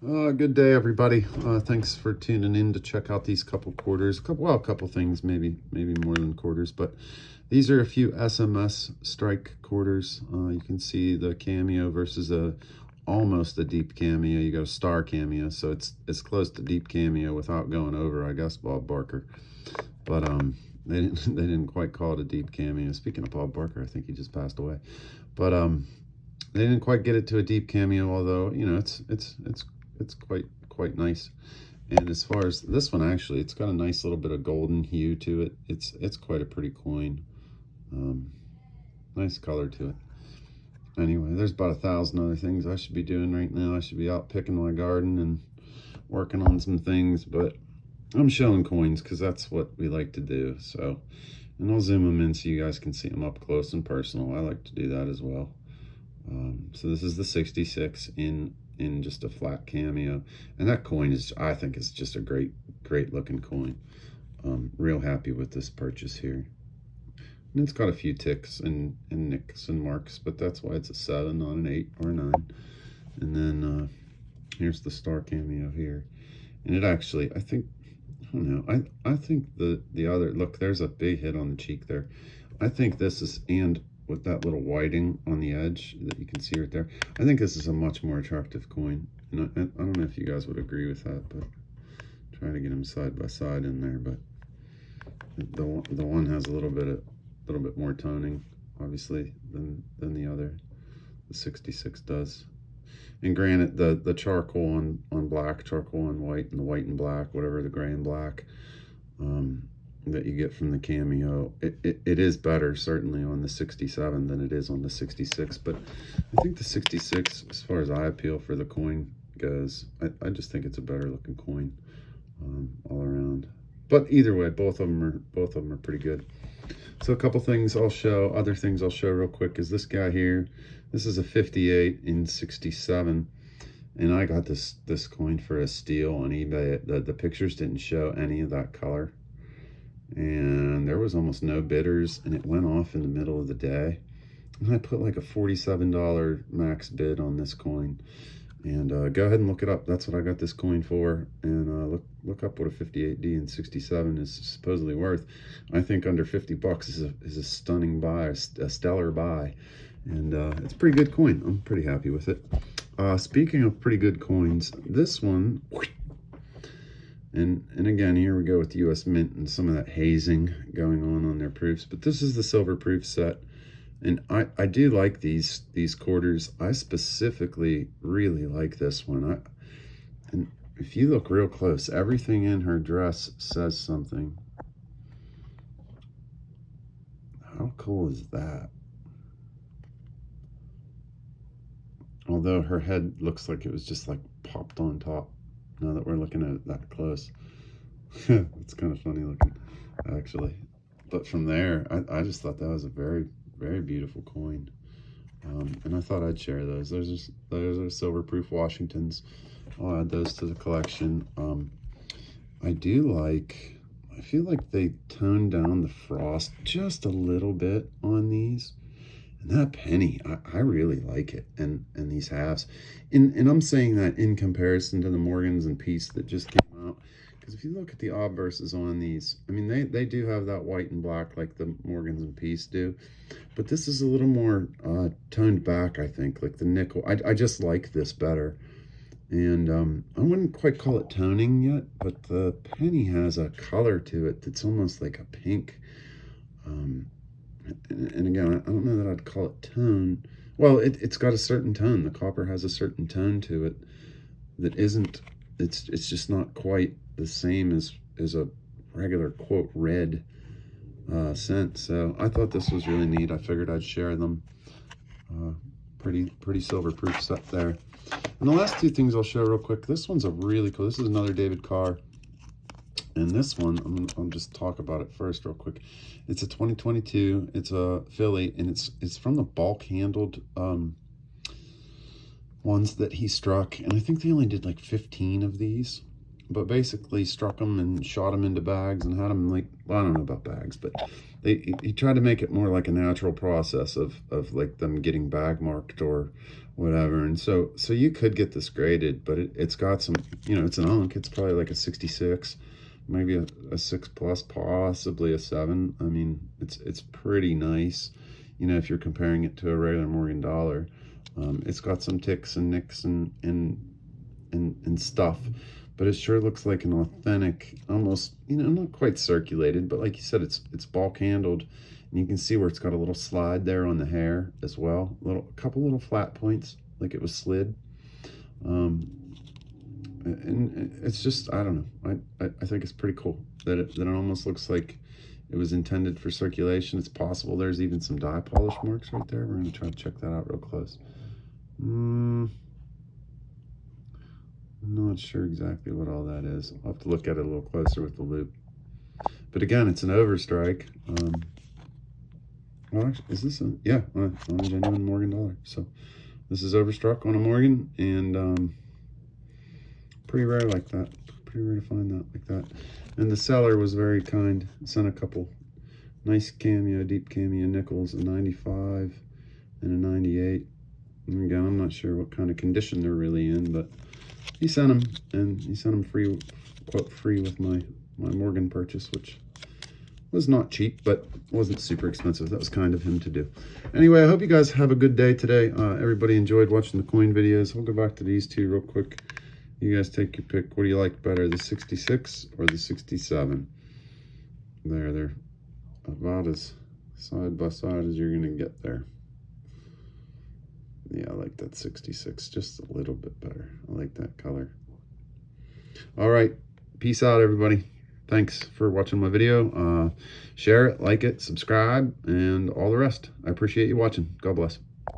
Good day, everybody. Thanks for tuning in to check out these couple quarters. A couple things, maybe more than quarters, but these are a few SMS strike quarters. You can see the Cameo versus almost a deep Cameo. You got a star Cameo, so it's close to deep Cameo without going over, I guess, Bob Barker. But they didn't quite call it a deep Cameo. Speaking of Bob Barker, I think he just passed away. But they didn't quite get it to a deep Cameo, although it's quite nice. And as far as this one, actually, it's got a nice little bit of golden hue to it. It's quite a pretty coin. Nice color to it. Anyway, there's about 1,000 other things I should be doing right now. I should be out picking my garden and working on some things, but I'm showing coins because that's what we like to do. So, and I'll zoom them in so you guys can see them up close and personal. I like to do that as well. So this is the 66 in just a flat Cameo, and that coin is, I think, is just a great looking coin. Real happy with this purchase here. And it's got a few ticks and nicks and marks, but that's why it's a 7, not an 8 or a 9. And then here's the star Cameo here, and it actually, I think, I don't know, I think the other, look, there's a big hit on the cheek there. I think this is, and with that little whiting on the edge that you can see right there, I think this is a much more attractive coin. And I don't know if you guys would agree with that, but try to get them side by side in there. But the one has a little bit more toning, obviously, than the other. The 66 does. And granted, the charcoal on black, charcoal on white, and the white and black, whatever, the gray and black, that you get from the Cameo, it is better certainly on the 67 than it is on the 66. But I think the 66, as far as eye appeal for the coin goes, I just think it's a better looking coin all around. But either way, both of them are pretty good. So a couple things I'll show, other things I'll show real quick is this guy here. This is a 58 in 67. And I got this coin for a steal on eBay. The pictures didn't show any of that color, and there was almost no bidders, and it went off in the middle of the day. And I put like a $47 max bid on this coin. And go ahead and look it up. That's what I got this coin for. And look up what a 58D in 67 is supposedly worth. I think under 50 bucks is a stunning buy, a stellar buy. And it's a pretty good coin. I'm pretty happy with it. Speaking of pretty good coins, this one, and again, here we go with US Mint and some of that hazing going on their proofs. But this is the silver proof set. And I do like these quarters. I specifically really like this one. And if you look real close, everything in her dress says something. How cool is that? Although her head looks like it was just like popped on top, now that we're looking at it that close. It's kind of funny looking, actually. But from there, I just thought that was a very beautiful coin. And I thought I'd share those. Those are silver proof Washingtons. I'll add those to the collection. I feel like they toned down the frost just a little bit on these. And that penny, I really like it. And these halves. And I'm saying that in comparison to the Morgans and Peace that just came out. Because if you look at the obverses on these, I mean, they do have that white and black like the Morgans and Peace do. But this is a little more toned back, I think, like the nickel. I just like this better. And I wouldn't quite call it toning yet, but the penny has a color to it that's almost like a pink. And again, I don't know that I'd call it tone. Well, it's got a certain tone. The copper has a certain tone to it that isn't, it's just not quite the same as a regular, quote, red scent. So I thought this was really neat. I figured I'd share them. Pretty silver proof set there. And the last two things I'll show real quick. This one's a really cool, this is another David Carr. And this one, I'll just talk about it first real quick. It's a 2022, it's a Philly, and it's from the bulk handled ones that he struck. And I think they only did like 15 of these, but basically struck them and shot them into bags and had them like, well, I don't know about bags, but he tried to make it more like a natural process of like them getting bag marked or whatever. And so you could get this graded, but it's got some, you know, it's an Unk. It's probably like a 66, maybe a 6+, possibly a 7. I mean, it's pretty nice, you know, if you're comparing it to a regular Morgan Dollar. It's got some ticks and nicks and stuff, but it sure looks like an authentic, almost, you know, not quite circulated, but like you said, it's bulk handled, and you can see where it's got a little slide there on the hair as well, a couple little flat points, like it was slid. And it's just, I don't know, I think it's pretty cool that it almost looks like it was intended for circulation. It's possible there's even some dye polish marks right there. We're going to try to check that out real close. I'm not sure exactly what all that is. I'll have to look at it a little closer with the loupe. But again, it's an overstrike. Well, actually, is this a, yeah, on a genuine Morgan Dollar. So this is overstruck on a Morgan, and pretty rare like that. Pretty rare to find that like that. And the seller was very kind. Sent a couple nice Cameo, deep Cameo nickels, a 95 and a 98. And again, I'm not sure what kind of condition they're really in, but he sent them, and he sent them free, quote, free with my Morgan purchase, which was not cheap, but wasn't super expensive. That was kind of him to do. Anyway, I hope you guys have a good day today. Everybody enjoyed watching the coin videos. We'll go back to these two real quick. You guys take your pick. What do you like better, the 66 or the 67? They're about as side by side as you're gonna get there. Yeah, I like that 66 just a little bit better. I like that color. All right, peace out, everybody. Thanks for watching my video. Share it, like it, subscribe, and all the rest. I appreciate you watching. God bless.